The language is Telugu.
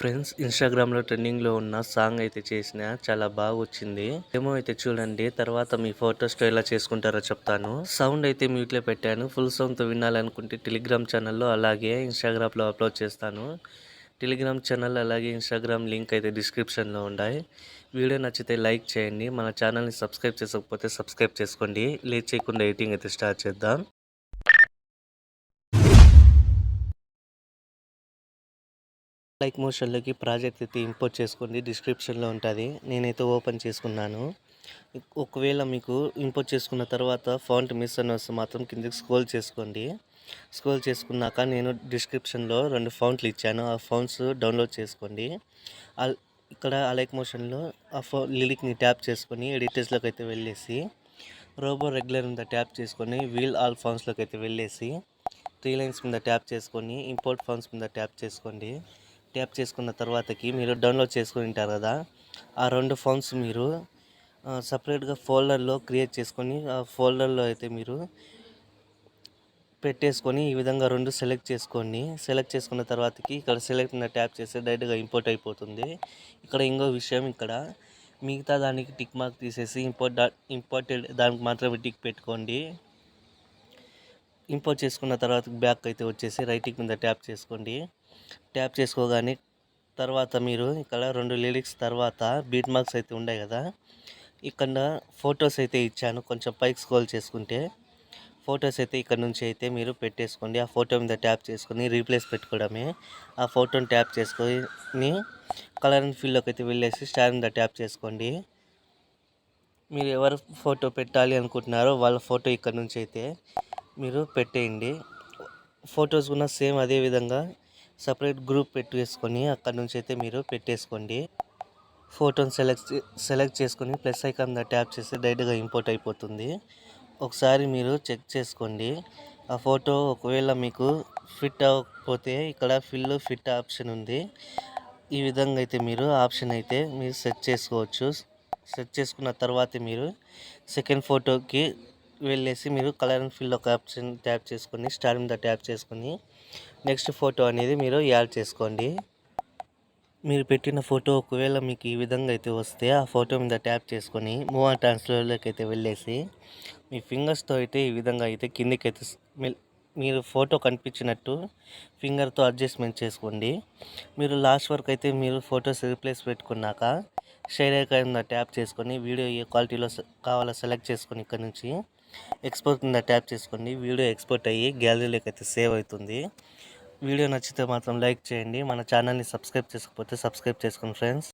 ఫ్రెండ్స్, ఇన్స్టాగ్రామ్లో ట్రెండింగ్లో ఉన్న సాంగ్ అయితే చేసిన చాలా బాగా వచ్చింది. డెమో అయితే చూడండి. తర్వాత మీ ఫొటోస్తో ఎలా చేసుకుంటారో చెప్తాను. సౌండ్ అయితే మ్యూట్లో పెట్టాను. ఫుల్ సౌండ్తో వినాలనుకుంటే టెలిగ్రామ్ ఛానల్లో అలాగే ఇన్స్టాగ్రామ్లో అప్లోడ్ చేస్తాను. టెలిగ్రామ్ ఛానల్ అలాగే ఇన్స్టాగ్రామ్ లింక్ అయితే డిస్క్రిప్షన్లో ఉన్నాయి. వీడియో నచ్చితే లైక్ చేయండి. మన ఛానల్ని సబ్స్క్రైబ్ చేసుకోకపోతే సబ్స్క్రైబ్ చేసుకోండి. లేట్ చేయకుండా ఎడిటింగ్ అయితే స్టార్ట్ చేద్దాం. లైక్ మోషన్లోకి ప్రాజెక్ట్ అయితే ఇంపోర్ట్ చేసుకోండి. డిస్క్రిప్షన్లో ఉంటుంది. నేనైతే ఓపెన్ చేసుకున్నాను. ఒకవేళ మీకు ఇంపోర్ట్ చేసుకున్న తర్వాత ఫాంట్ మిస్ అని వస్తే మాత్రం కిందకి స్క్రోల్ చేసుకోండి. స్క్రోల్ చేసుకున్నాక నేను డిస్క్రిప్షన్లో 2 ఫాంట్లు ఇచ్చాను. ఆ ఫాంట్స్ డౌన్లోడ్ చేసుకోండి. ఇక్కడ లైక్ మోషన్లో ఆ లిరిక్ని ట్యాప్ చేసుకొని ఎడిటర్స్లోకి అయితే వెళ్ళేసి రోబో రెగ్యులర్ మీద ట్యాప్ చేసుకొని వీల్ ఆల్ ఫాంట్స్లోకి అయితే వెళ్ళేసి 3 లైన్స్ మీద ట్యాప్ చేసుకొని ఇంపోర్ట్ ఫాంట్స్ మీద ట్యాప్ చేసుకోండి. ట్యాప్ చేసుకున్న తర్వాతకి మీరు డౌన్లోడ్ చేసుకుని ఉంటారు కదా, ఆ 2 ఫాంట్స్ మీరు సపరేట్గా ఫోల్డర్లో క్రియేట్ చేసుకొని ఆ ఫోల్డర్లో అయితే మీరు పెట్టేసుకొని ఈ విధంగా 2 సెలెక్ట్ చేసుకోండి. సెలెక్ట్ చేసుకున్న తర్వాతకి ఇక్కడ సెలెక్ట్ మీద ట్యాప్ చేస్తే డైరెక్ట్గా ఇంపోర్ట్ అయిపోతుంది. ఇక్కడ ఇంకో విషయం, ఇక్కడ మిగతా దానికి టిక్ మార్క్ తీసేసి ఇంపోర్టెడ్ దానికి మాత్రమే టిక్ పెట్టుకోండి. ఇంపోర్ట్ చేసుకున్న తర్వాత బ్యాక్ అయితే వచ్చేసి రైట్ టిక్ మీద ట్యాప్ చేసుకోండి. ట్యాప్ చేసుకోగానే తర్వాత మీరు ఇక్కడ 2 లిరిక్స్ తర్వాత బీట్ మార్క్స్ అయితే ఉన్నాయి కదా, ఇక్కడ ఫొటోస్ అయితే ఇచ్చాను. కొంచెం పైకి స్క్రోల్ చేసుకుంటే ఫొటోస్ అయితే ఇక్కడ నుంచి అయితే మీరు పెట్టేసుకోండి. ఆ ఫోటో మీద ట్యాప్ చేసుకొని రీప్లేస్ పెట్టుకోవడమే. ఆ ఫోటోని ట్యాప్ చేసుకొని కలర్ అండ్ ఫిల్లోకి అయితే వెళ్ళేసి స్టార్ మీద ట్యాప్ చేసుకోండి. మీరు ఎవరు ఫోటో పెట్టాలి అనుకుంటున్నారో వాళ్ళ ఫోటో ఇక్కడ నుంచి అయితే మీరు పెట్టేయండి. ఫొటోస్ కూడా సేమ్ అదే విధంగా సపరేట్ గ్రూప్ పెట్టేసుకొని అక్కడ నుంచి అయితే మీరు పెట్టేసుకోండి. ఫోటోని సెలెక్ట్ చేసుకొని ప్లస్ ఐకాన్ మీద ట్యాప్ చేస్తే డైరెక్ట్గా ఇంపోర్ట్ అయిపోతుంది. ఒకసారి మీరు చెక్ చేసుకోండి. ఆ ఫోటో ఒకవేళ మీకు ఫిట్ అవ్వకపోతే ఇక్కడ ఫిట్ ఆప్షన్ ఉంది. ఈ విధంగా అయితే మీరు ఆప్షన్ అయితే మీరు సెట్ చేసుకోవచ్చు. సెట్ చేసుకున్న తర్వాత మీరు సెకండ్ ఫోటోకి వెళ్ళేసి మీరు కలర్ అండ్ ఫిల్ ఒక ఆప్షన్ ట్యాప్ చేసుకొని స్టార్ మీద ట్యాప్ చేసుకొని నెక్స్ట్ ఫోటో అనేది మీరు యాడ్ చేసుకోండి. మీరు పెట్టిన ఫోటో ఒకవేళ మీకు ఈ విధంగా అయితే వస్తే ఆ ఫోటో మీద ట్యాప్ చేసుకొని మూవ్ అండ్ ట్రాన్స్ఫర్లోకి అయితే వెళ్ళేసి మీ ఫింగర్స్తో అయితే ఈ విధంగా అయితే కిందికి అయితే మీరు ఫోటో కనిపించినట్టు ఫింగర్తో అడ్జస్ట్మెంట్ చేసుకోండి. మీరు లాస్ట్ వరకు అయితే మీరు ఫొటోస్ రీప్లేస్ పెట్టుకున్నాక షేర్ ఐకాన్ మీద ట్యాప్ చేసుకొని వీడియో ఏ క్వాలిటీలో కావాలో సెలెక్ట్ చేసుకొని ఇక్కడ నుంచి ఎక్స్పోర్ట్ మీద ట్యాప్ చేసుకోండి. వీడియో ఎక్స్పోర్ట్ అయ్యి గ్యాలరీలోకి అయితే సేవ్ అవుతుంది. వీడియో నచ్చితే మాత్రం లైక్ చేయండి. మన ఛానల్ని సబ్స్క్రైబ్ చేసుకోకపోతే సబ్స్క్రైబ్ చేసుకోండి ఫ్రెండ్స్.